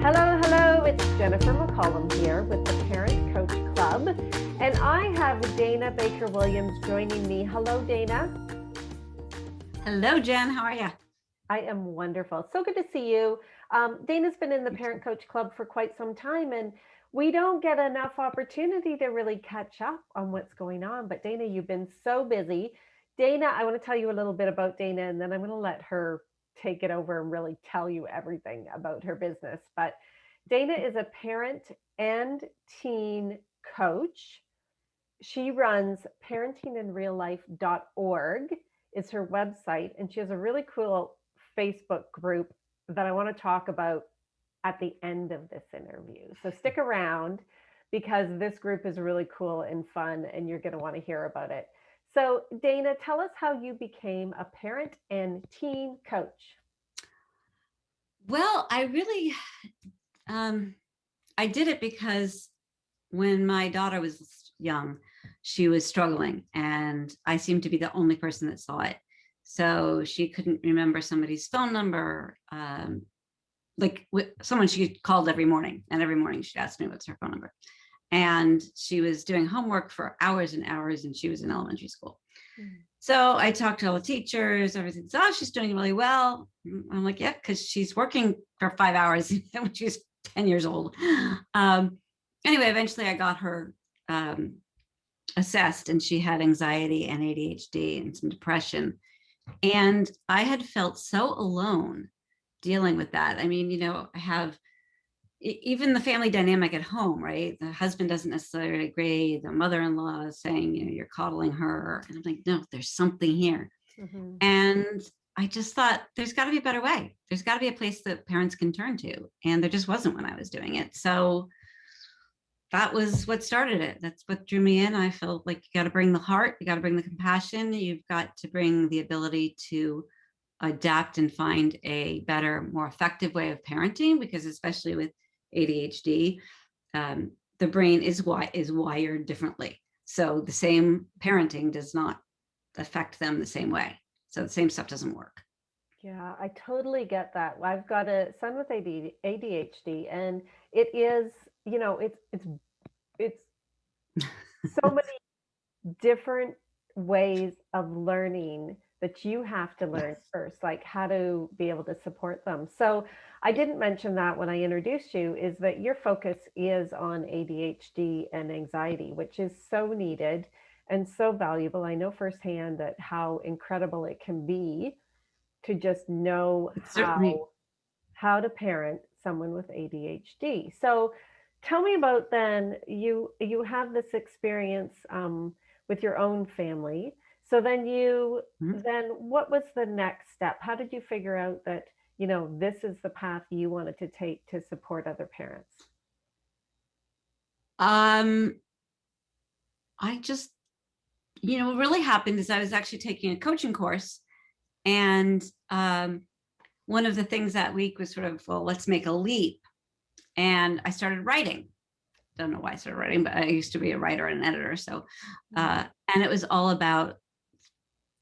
Hello, hello, it's Jennifer McCollum here with the Parent Coach Club, and I have Dana BakerWilliams joining me. Hello, Dana. Hello, Jen. How are you? I am wonderful. So good to see you. Dana's been in the Parent Coach Club for quite some time, and we don't get enough opportunity to really catch up on what's going on. But Dana, you've been so busy. Dana, I want to tell you a little bit about Dana, and then I'm going to let her take it over and really tell you everything about her business. But Dana is a parent and teen coach. She runs parentinginreallife.org is her website, and she has a really cool Facebook group that I want to talk about at the end of this interview. So stick around because this group is really cool and fun, and you're going to want to hear about it. So Dana, tell us how you became a parent and teen coach. Well, I really, I did it because when my daughter was young, she was struggling, and I seemed to be the only person that saw it. So she couldn't remember somebody's phone number, like someone she called every morning, and every morning she'd ask me what's her phone number. And she was doing homework for hours and hours, and she was in elementary school. So I talked to all the teachers, everything. So, oh, she's doing really well. I'm like, yeah, because she's working for 5 hours when she's 10 years old. Anyway, eventually I got her assessed, and she had anxiety and ADHD and some depression. And I had felt so alone dealing with that. I mean, I have even the family dynamic at home, right? The husband doesn't necessarily agree. The mother-in-law is saying, you're coddling her. And I'm like, no, there's something here. Mm-hmm. And I just thought there's got to be a better way. There's got to be a place that parents can turn to. And there just wasn't when I was doing it. So that was what started it. That's what drew me in. I felt like you got to bring the heart, you got to bring the compassion, you've got to bring the ability to adapt and find a better, more effective way of parenting, because especially with ADHD, the brain is wired differently. So the same parenting does not affect them the same way. So the same stuff doesn't work. Yeah, I totally get that. I've got a son with ADHD, and it is, it's so many different ways of learning that you have to learn first, like how to be able to support them. So I didn't mention that when I introduced you, is that your focus is on ADHD and anxiety, which is so needed and so valuable. I know firsthand that how incredible it can be to just know how to parent someone with ADHD. So tell me about then, you have this experience with your own family. So then then what was the next step? How did you figure out that, this is the path you wanted to take to support other parents? I just, what really happened is I was actually taking a coaching course, and one of the things that week was sort of, well, let's make a leap. And I started writing. Don't know why I started writing, but I used to be a writer and an editor. So, and it was all about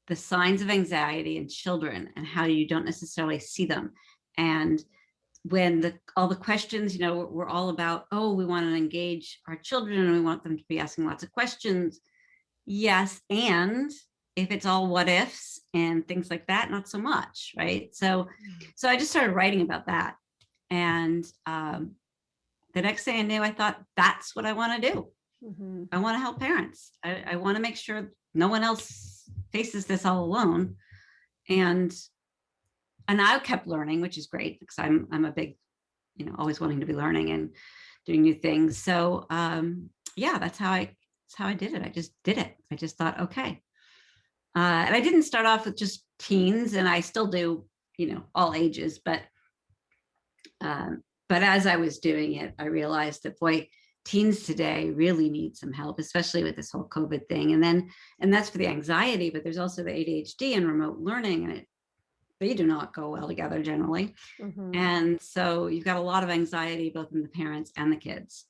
the signs of anxiety in children and how you don't necessarily see them. And when all the questions, we're all about, oh, we want to engage our children and we want them to be asking lots of questions. Yes. And if it's all what ifs and things like that, not so much. Right. So I just started writing about that. And the next thing I knew, I thought, that's what I want to do. Mm-hmm. I want to help parents. I want to make sure no one else faces this all alone. And I kept learning, which is great, because I'm a big, always wanting to be learning and doing new things. So yeah, that's how I did it. I just did it. I just thought, okay. And I didn't start off with just teens, and I still do, all ages, but as I was doing it, I realized that, boy, teens today really need some help, especially with this whole COVID thing. And that's for the anxiety, but there's also the ADHD and remote learning, and they do not go well together generally. Mm-hmm. And so you've got a lot of anxiety, both in the parents and the kids.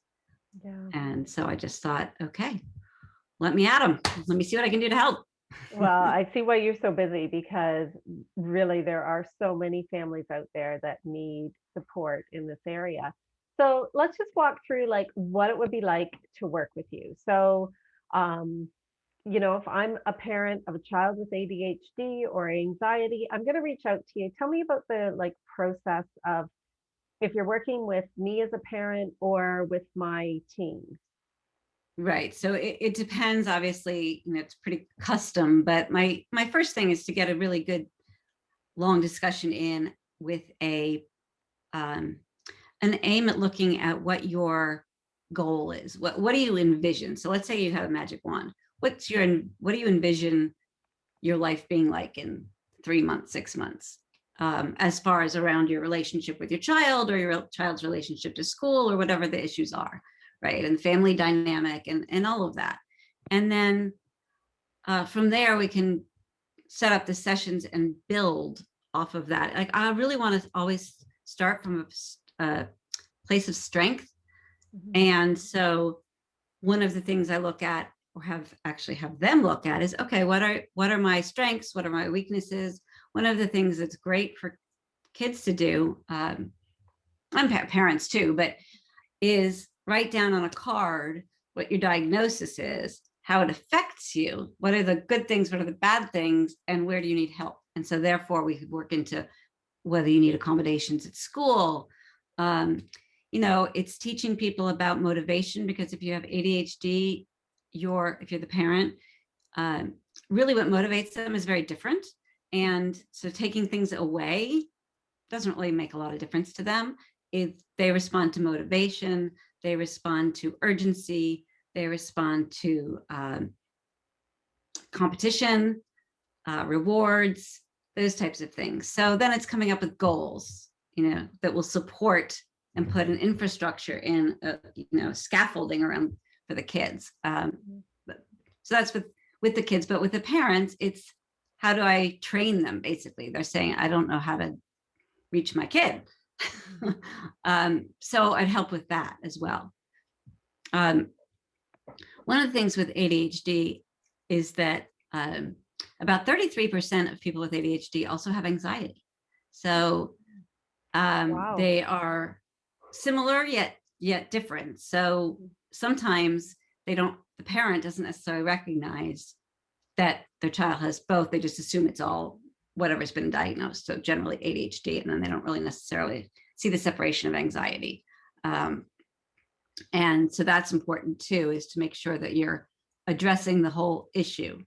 Yeah. And so I just thought, okay, let me at them. Let me see what I can do to help. Well, I see why you're so busy because really there are so many families out there that need support in this area. So let's just walk through like what it would be like to work with you. So, um, if I'm a parent of a child with ADHD or anxiety, I'm going to reach out to you. Tell me about the like process of if you're working with me as a parent or with my team. Right. So it depends, obviously, it's pretty custom, but my first thing is to get a really good long discussion in with um, an aim at looking at what your goal is. What do you envision? So let's say you have a magic wand. What do you envision your life being like in 3 months, 6 months? As far as around your relationship with your child or your child's relationship to school or whatever the issues are, right? And family dynamic and all of that. And then from there, we can set up the sessions and build off of that. Like I really want to always start from a place of strength. Mhm. And so one of the things I look at or have them look at is, okay, what are my strengths? What are my weaknesses? One of the things that's great for kids to do, and parents too, but is write down on a card what your diagnosis is, how it affects you, what are the good things, what are the bad things, and where do you need help. And so therefore we could work into whether you need accommodations at school. um, it's teaching people about motivation, because if you have ADHD, if you're the parent, um, really what motivates them is very different. And so taking things away doesn't really make a lot of difference to them. If they respond to motivation, they respond to urgency, they respond to competition, rewards, those types of things. So then it's coming up with goals, that will support and put an infrastructure in, scaffolding around for the kids. So that's with the kids, but with the parents, it's how do I train them? Basically, they're saying, I don't know how to reach my kid. So I'd help with that as well. Um, One of the things with ADHD is that about 33% of people with ADHD also have anxiety. So Wow. they are similar yet different. So sometimes the parent doesn't necessarily recognize that their child has both. They just assume it's all whatever's been diagnosed. So generally ADHD, and then they don't really necessarily see the separation of anxiety. And so that's important too, is to make sure that you're addressing the whole issue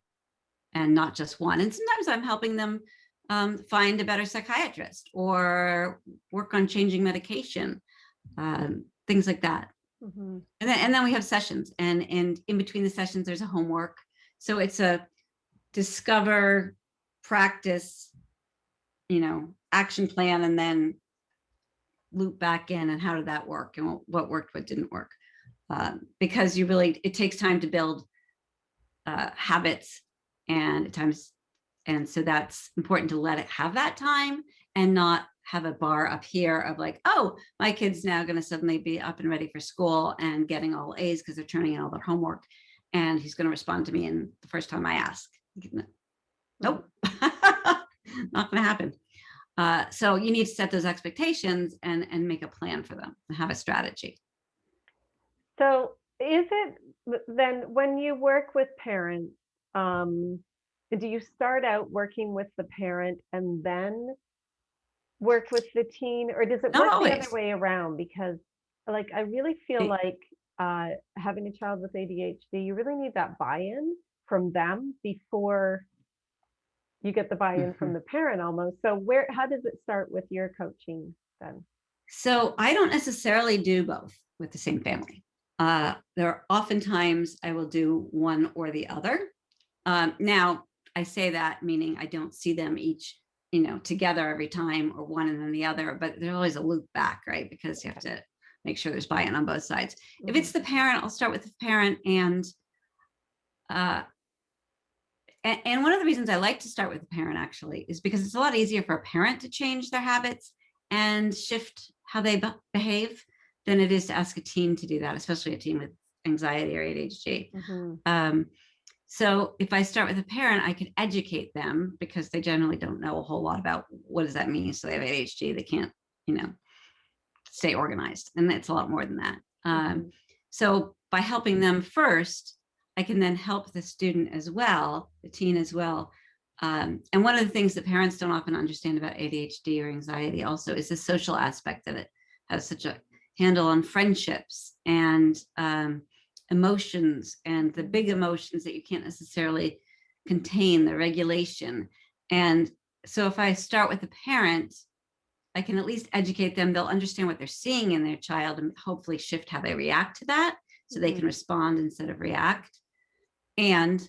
and not just one. And sometimes I'm helping them find a better psychiatrist or work on changing medication, things like that. Mhm. And then we have sessions, and in between the sessions, there's a homework. So it's a discover, practice, action plan, and then loop back in and how did that work and what worked, what didn't work. Because it takes time to build habits and times. And so that's important to let it have that time and not have a bar up here of like, oh, my kid's now going to suddenly be up and ready for school and getting all A's because they're turning in all their homework. And he's going to respond to me in the first time I ask. Nope, not going to happen. So you need to set those expectations and make a plan for them and have a strategy. So is it then when you work with parents, do you start out working with the parent and then work with the teen, or does it Not work the other always. way around? Because like I really feel It, like having a child with ADHD, you really need that buy-in from them before you get the buy-in from mhm. the parent almost. So how does it start with your coaching then? So I don't necessarily do both with the same family. There are oftentimes I will do one or the other. Now, I say that meaning I don't see them each, together every time, or one and then the other, but there's always a loop back, right? Because you have to make sure there's buy-in on both sides. If Mhm. it's the parent, I'll start with the parent. Uh, and one of the reasons I like to start with the parent actually is because it's a lot easier for a parent to change their habits and shift how they behave than it is to ask a teen to do that, especially a teen with anxiety or ADHD. Mhm. Um, So if I start with a parent, I can educate them because they generally don't know a whole lot about what does that mean. So they have ADHD, they can't, you know, stay organized. And it's a lot more than that. Mhm. So by helping them first, I can then help the student as well, the teen as well. And one of the things that parents don't often understand about ADHD or anxiety also is the social aspect of it. Has such a handle on friendships and emotions and the big emotions that you can't necessarily contain, the regulation. And so if I start with a parent, I can at least educate them. They'll understand what they're seeing in their child and hopefully shift how they react to that so they Mhm. can respond instead of react. And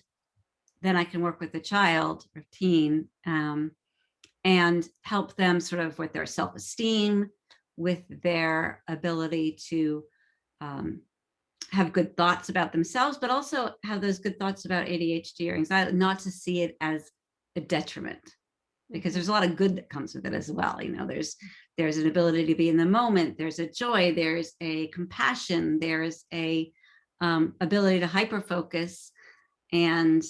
then I can work with the child or teen and help them sort of with their self-esteem, with their ability to um, have good thoughts about themselves, but also have those good thoughts about ADHD or anxiety, not to see it as a detriment, because Mhm. there's a lot of good that comes with it as well. You know, there's an ability to be in the moment, there's a joy, there's a compassion, there's a ability to hyper focus. And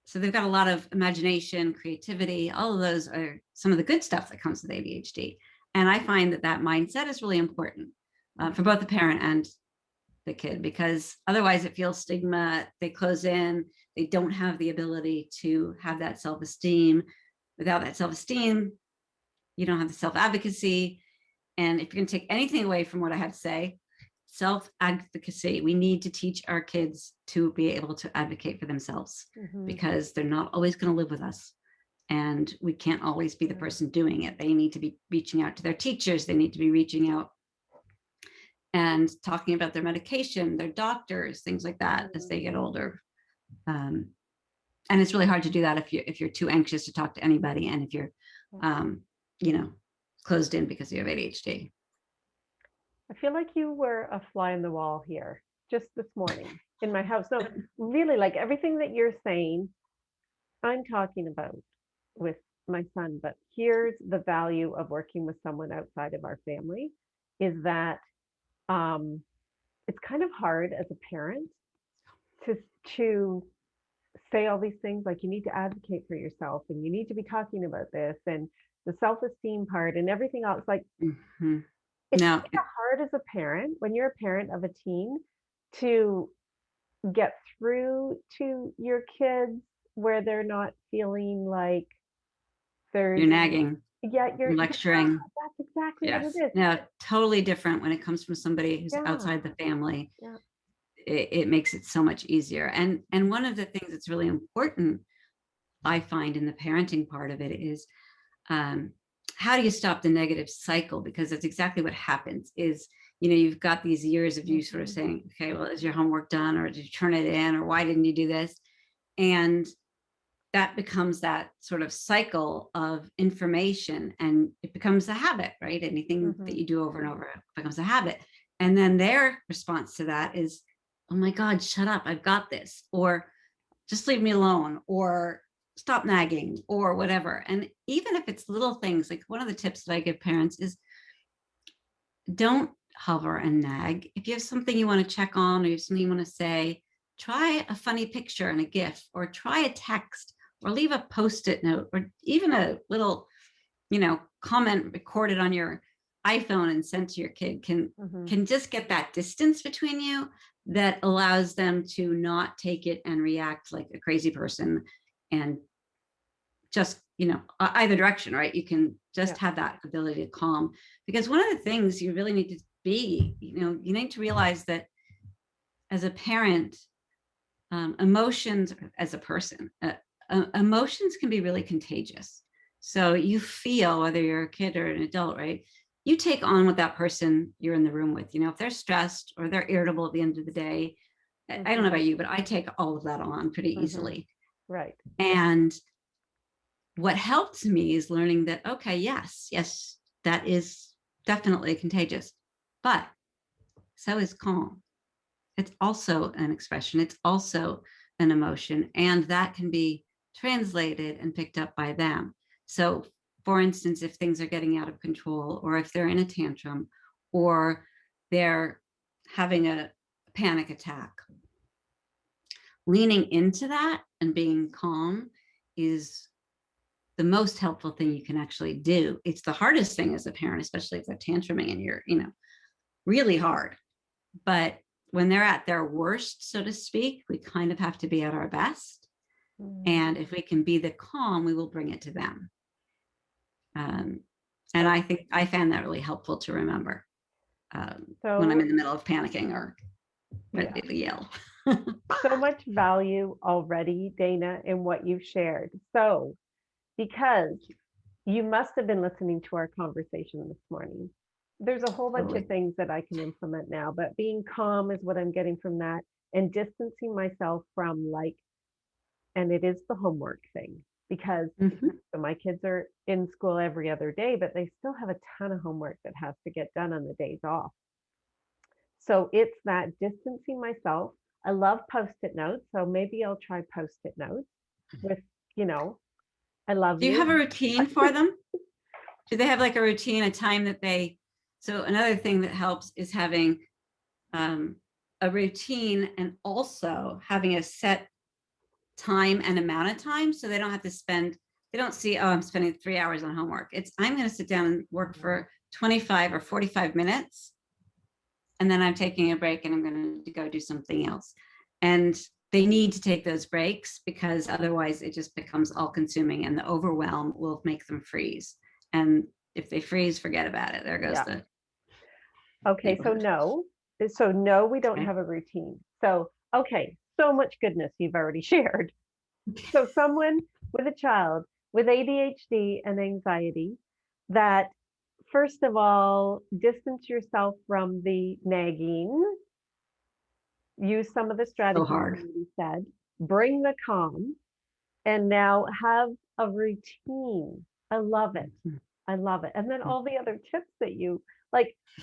so they've got a lot of imagination, creativity. All of those are some of the good stuff that comes with ADHD. And I find that that mindset is really important for Mhm. both the parent and the kid, because otherwise it feels stigma. They close in, they don't have the ability to have that self-esteem. Without that self-esteem, you don't have the self-advocacy. And if you're going to take anything away from what I have to say, self-advocacy. We need to teach our kids to be able to advocate for themselves Mhm. because they're not always going to live with us. And we can't always be the Yeah. person doing it. They need to be reaching out to their teachers. They need to be reaching out and talking about their medication, their doctors, things like that as Mhm. they get older. Um, and it's really hard to do that if you're too anxious to talk to anybody, and if you're, Yeah. um, you know, closed in because you have ADHD. I feel like you were a fly in the wall here just this morning in my house. No, really, like everything that you're saying, I'm talking about with my son, but here's the value of working with someone outside of our family is that um, it's kind of hard as a parent to to say all these things like you need to advocate for yourself and you need to be talking about this and the self-esteem part and everything else. Like Mm-hmm. it's No, kind of hard as a parent when you're a parent of a teen to get through to your kids where they're not feeling like you're there's nagging, yeah, you're yeah, lecturing. that's exactly what it Yes. is. No, totally different when it comes from somebody who's Yeah, outside the family. yeah. It makes it so much easier. And one of the things that's really important, I find, in the parenting part of it is um, how do you stop the negative cycle? Because that's exactly what happens is, you know, you've got these years of you sort of Mhm. saying, okay, well, is your homework done? Or did you turn it in? Or why didn't you do this? And that becomes that sort of cycle of information, and it becomes a habit, right? Anything that Mhm. you do over and over becomes a habit. And then their response to that is, oh my God, shut up, I've got this, or just leave me alone, or stop nagging, or whatever. And even if it's little things, like one of the tips that I give parents is don't hover and nag. If you have something you want to check on or you have something you want to say, try a funny picture and a GIF, or try a text, or leave a post-it note, or even a little, you know, comment recorded on your iPhone and sent to your kid Mhm. can just get that distance between you that allows them to not take it and react like a crazy person and just, you know, either direction, right? You can Yeah. just have that ability to calm, because one of the things you really need to be, you know, you need to realize that as a parent, emotions, as a person, emotions can be really contagious. So you feel, whether you're a kid or an adult, right? You take on what that person you're in the room with. You know, if they're stressed or they're irritable at the end of the day, I don't know Mhm. about you, but I take all of that on pretty Mhm. easily. Right. And what helped me is learning that, okay, yes, that is definitely contagious, but so is calm. It's also an expression, it's also an emotion, and that can be translated and picked up by them. So, for instance, if things are getting out of control, or if they're in a tantrum, or they're having a panic attack, leaning into that and being calm is the most helpful thing you can actually do. It's the hardest thing as a parent, especially if they're tantruming and you're, really hard. But when they're at their worst, so to speak, we kind of have to be at our best. And if we can be the calm, we will bring it to them. And I think I found that really helpful to remember when I'm in the middle of panicking or ready to yell. So much value already, Dana, in what you've shared. So, because you must have been listening to our conversation this morning, there's a whole bunch of things that I can implement now, but being calm is what I'm getting from that, and distancing myself from and it is the homework thing, because so my kids are in school every other day, but they still have a ton of homework that has to get done on the days off. So it's that distancing myself. I love post-it notes, so maybe I'll try post-it notes with, I love Do you have a routine for them? Do they have like a routine, a time that so another thing that helps is having a routine and also having a set time and amount of time, so they don't have to they don't see, oh, I'm spending 3 hours on homework. I'm going to sit down and work for 25 or 45 minutes. And then I'm taking a break and I'm going to go do something else. And they need to take those breaks, because otherwise it just becomes all consuming, and the overwhelm will make them freeze. And if they freeze, forget about it. There goes the. Okay, so no, we don't have a routine. So, okay, so much goodness you've already shared. So someone with a child with ADHD and anxiety, that first of all, distance yourself from the nagging, use some of the strategies you said, bring the calm, and now have a routine. I love it. I love it. And then all the other tips that you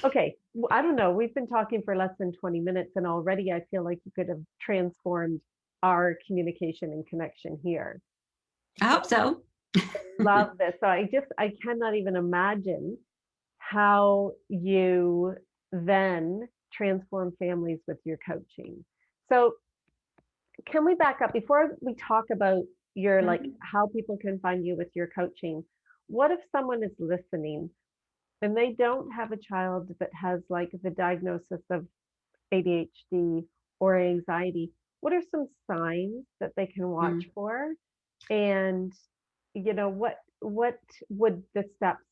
okay, I don't know. We've been talking for less than 20 minutes, and already I feel like you could have transformed our communication and connection here. I hope so. Love this. So I cannot even imagine how you then transform families with your coaching. So can we back up before we talk about your how people can find you with your coaching? What if someone is listening and they don't have a child that has the diagnosis of ADHD or anxiety? What are some signs that they can watch for? And what would the steps,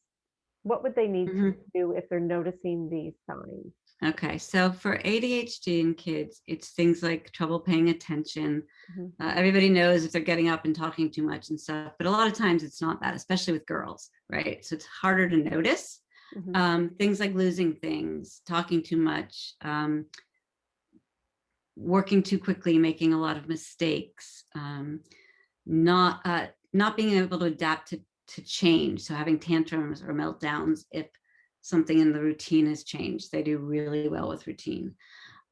what would they need to do if they're noticing these signs? Okay, so for ADHD in kids, it's things like trouble paying attention. Everybody knows if they're getting up and talking too much and stuff, but a lot of times it's not that, especially with girls, right? So it's harder to notice. Things like losing things, talking too much, working too quickly, making a lot of mistakes, not being able to adapt to change. So having tantrums or meltdowns if something in the routine has changed. They do really well with routine.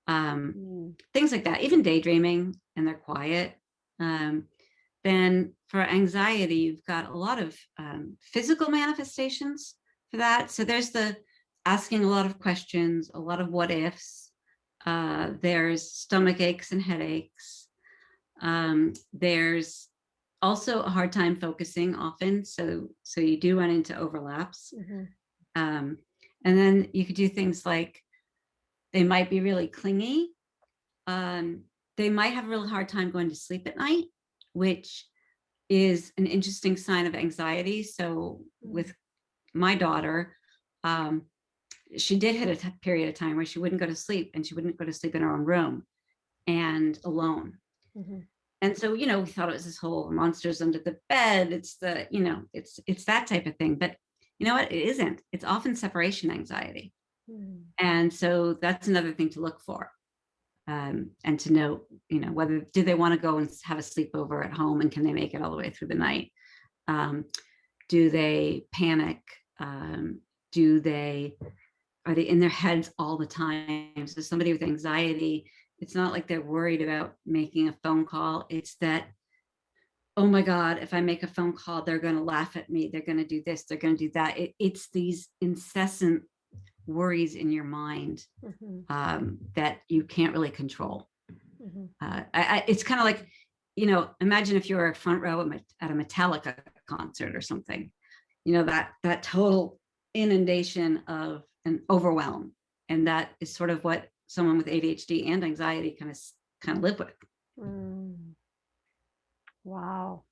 Things like that, even daydreaming and they're quiet. Then for anxiety, you've got a lot of physical manifestations for that. So there's the asking a lot of questions, a lot of what ifs. There's stomach aches and headaches. There's also a hard time focusing often. So you do run into overlaps. And then you could do things like they might be really clingy. They might have a really hard time going to sleep at night, which is an interesting sign of anxiety. So with my daughter, she did hit a period of time where she wouldn't go to sleep, and she wouldn't go to sleep in her own room and alone. And so, we thought it was this whole monsters under the bed. It's it's that type of thing. But you know what? It isn't. It's often separation anxiety. And so that's another thing to look for. And to know, whether do they want to go and have a sleepover at home, and can they make it all the way through the night? Do they panic? Are they in their heads all the time? So somebody with anxiety, it's not like they're worried about making a phone call. It's that, oh my God, if I make a phone call, they're going to laugh at me. They're going to do this. They're going to do that. It's these incessant worries in your mind that you can't really control. It's kind of like, imagine if you were a front row at a Metallica concert or something, that total inundation of an overwhelm. And that is sort of what someone with ADHD and anxiety kind of live with. Mm. Wow.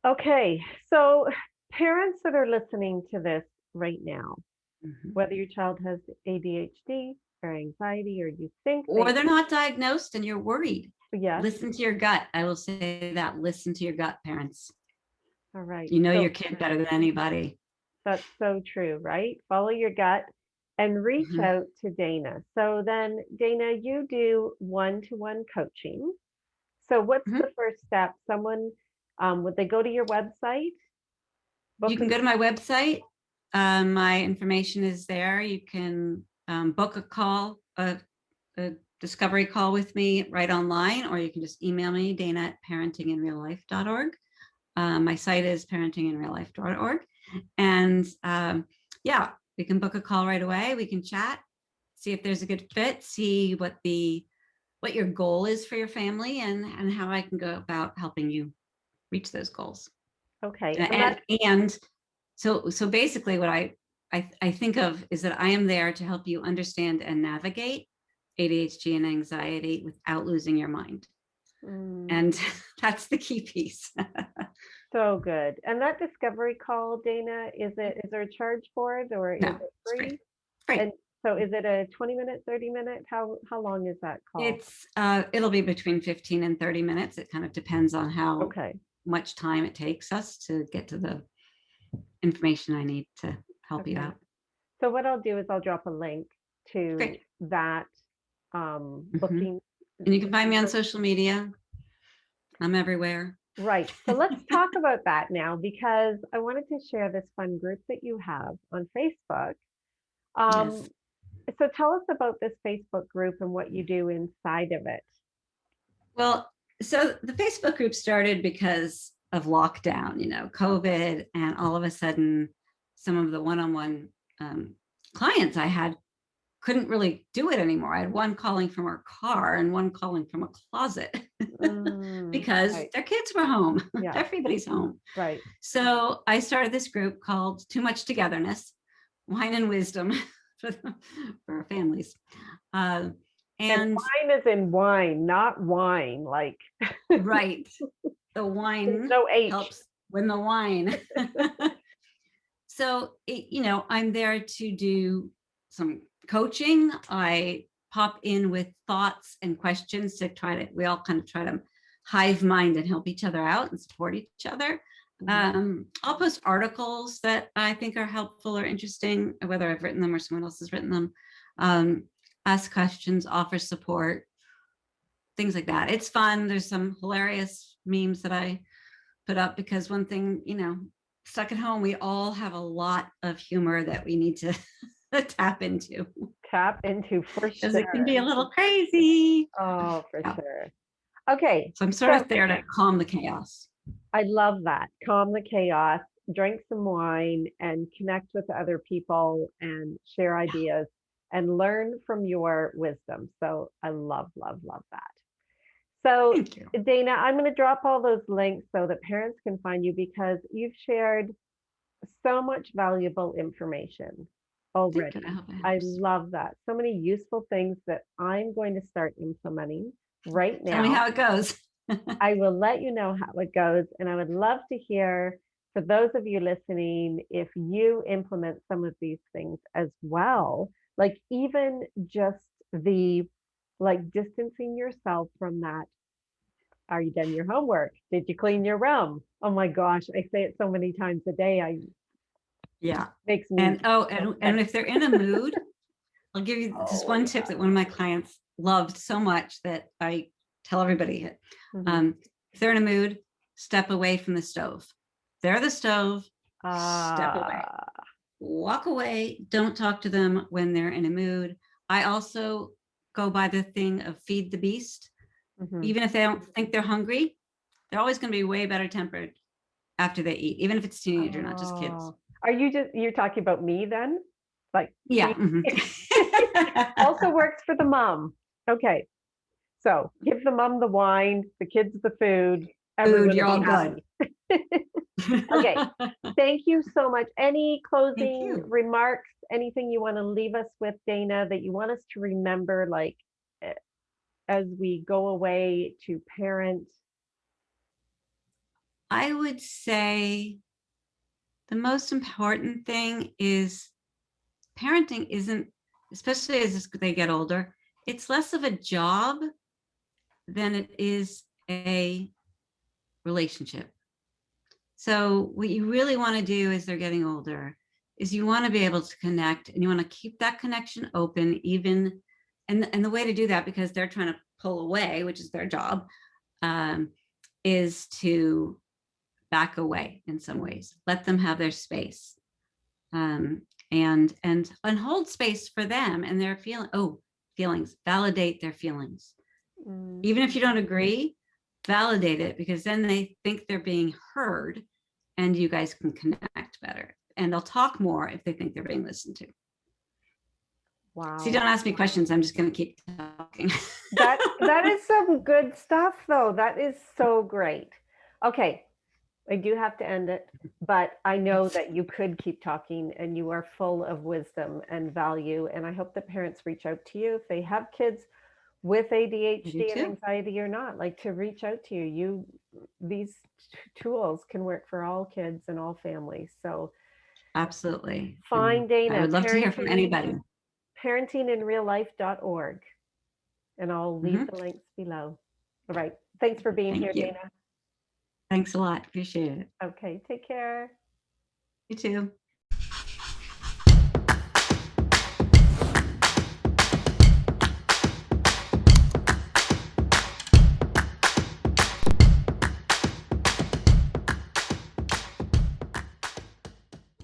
Okay. So parents that are listening to this right now, Mhm. whether your child has ADHD or anxiety, or you think Or they're not diagnosed and you're worried, yes. listen to your gut. I will say that. Listen to your gut, parents. All right. You know So your kid better than anybody. that's so true, right? Follow your gut and reach Mhm. out to Dana. So then, Dana, you do one-to-one coaching. So what's Mhm. the first step? Someone, would they go to your website, You book a can go to my website. My information is there. You can book a call, a discovery call with me right online, or you can just email me, dana@parentinginreallife.org. My site is parentinginreallife.org. And yeah, we can book a call right away. We can chat, see if there's a good fit, see what your goal is for your family, and how I can go about helping you reach those goals. Okay. And And that and so basically what I think of is that I am there to help you understand and navigate ADHD and anxiety without losing your mind. mm, And that's the key piece. so good. And that discovery call, Dana, is there a charge for it or is No, it it's free. free? It's free. And so is it a 20-minute, 30-minute? How long is that call? It'll be between 15 and 30 minutes. It kind of depends on how Okay. much time it takes us to get to the information I need to help you Okay. out. So what I'll do is I'll drop a link to Great. that Hmm. booking. And you can find me on social media. I'm everywhere. Right. So let's talk about that now because I wanted to share this fun group that you have on Facebook. Yes. Um, so tell us about this Facebook group and what you do inside of it. Well, so the Facebook group started because of lockdown, COVID, and all of a sudden, some of the one-on-one clients I had couldn't really do it anymore. I had one calling from her car and one calling from a closet because Right. their kids were home. Yeah. Everybody's home. Right. So I started this group called Too Much Togetherness, Wine and Wisdom for our families. Uh, And and wine is in wine, not wine. Like right, the there's wine no H. helps when the wine. So, I'm there to do some coaching. I pop in with thoughts and questions to we all kind of try to hive mind and help each other out and support each other. Mhm. I'll post articles that I think are helpful or interesting, whether I've written them or someone else has written them. Ask questions, offer support, things like that. It's fun. There's some hilarious memes that I put up because one thing, stuck at home, we all have a lot of humor that we need to tap into Tap into for because it can sure. be a little crazy. Oh, for Yeah. sure. Okay. So I'm sort So of there to calm the chaos. I love that. Calm the chaos, drink some wine, and connect with other people and share ideas and learn from your wisdom. So I love, love, love that. So, Thank you. Dana, I'm going to drop all those links so that parents can find you because you've shared so much valuable information Thank you. I already. hope it I helps. love that. So many useful things that I'm going to start implementing right Tell me now. how it goes. I will let you know how it goes. And I would love to hear, for those of you listening, if you implement some of these things as well, like even just the like distancing yourself from that. Are you done your homework? Did you clean your room? Oh my gosh, I say it so many times a day. I Yeah. makes me And oh, so and if they're in a mood, I'll give you just oh one tip yeah. that one of my clients loved so much that I tell everybody. Mhm. If they're in a mood, step away from the stove. They're the stove, step away. Ah, Walk away. Don't talk to them when they're in a mood. I also go by the thing of feed the beast. mhm. Even if they don't think they're hungry, they're always going to be way better tempered after they eat, even if it's teenager, not just kids. Oh, are you you're talking about me then? Like Yeah. feed also works for the mom. Okay. So give the mom the wine, the kids the food, Food, everyone you're will all be good. happy. Okay. Thank you so much. Any Thank closing you. remarks, anything you want to leave us with, Dana, that you want us to remember, like eh, as we go away to parent? I would say the most important thing is parenting isn't, especially as they get older, it's less of a job than it is a relationship. So what you really want to do as they're getting older is you want to be able to connect, and you want to keep that connection open, even, and the way to do that, because they're trying to pull away, which is their job, um, is to back away in some ways, let them have their space, um, and hold space for them and their feelings, validate their feelings, Mm, even if you don't agree, validate it, because then they think they're being heard, and you guys can connect better, and they'll talk more if they think they're being listened to. See, wow. don't ask me questions, I'm just going to keep talking. That is some good stuff though. That is so great. Okay, I do have to end it, but I know that you could keep talking and you are full of wisdom and value. And I hope that parents reach out to you if they have kids with I do ADHD and too. anxiety or not, like to reach out to you. These tools can work for all kids and all families. So Absolutely. And find I Dana, would love to hear from anybody. parentinginreallife.org, and I'll leave Mhm. the links below. All right. Thanks for being here, Thank you. Dana. Thanks a lot. Appreciate it. Okay, take care. You too.